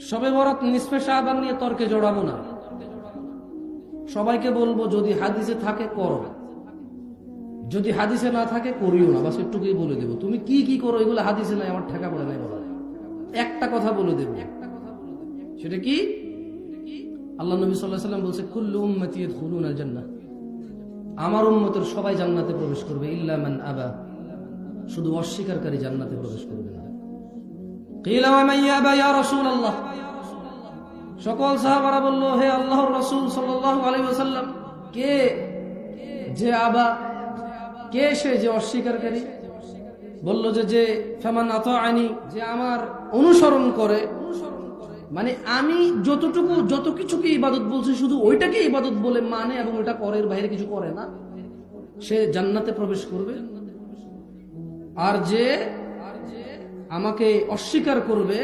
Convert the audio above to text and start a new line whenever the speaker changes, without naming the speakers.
শবে বরাত নিসফে শাবান নিয়ে তর্কে জড়াবো না। সবাইকে বলবো যদি হাদিসে থাকে করো, যদি হাদিসে না থাকে করিও না। বাস একটুকুই বলে দেবো। তুমি কি কি করো এগুলো হাদিসে নাই, আমার ঠেকা পড়ে নাই বলা। একটা কথা বলে দেব, সেটা কি? আল্লাহ নবী সাল্লাল্লাহু আলাইহি ওয়াসাল্লাম বলছে কুল্লু উম্মতি ইয়াদখুলুনাল জান্নাহ, আমার উম্মতের সবাই জান্নাতে প্রবেশ করবে, ইল্লা মান আবা, শুধু অস্বীকারী জান্নাতে প্রবেশ করবে না। কিলা ওয়া মান ইয়াবা ইয়া রাসূলুল্লাহ, সকল সাহাবারা বলল হে আল্লাহর রাসূল সাল্লাল্লাহু আলাইহি ওয়াসাল্লাম, কে যে আবা, কে সে যে অস্বীকারী? বলল যে ফামান আতাআনি, যে আমার অনুসরণ করে, মানে আমি যত কিছুকে ইবাদত বলছি শুধু ওইটাকে ইবাদত বলে মানে এবং ওইটা করে, এর বাইরে কিছু করে না, সে জান্নাতে প্রবেশ করবে। আর যে আমাকে অস্বীকার করবে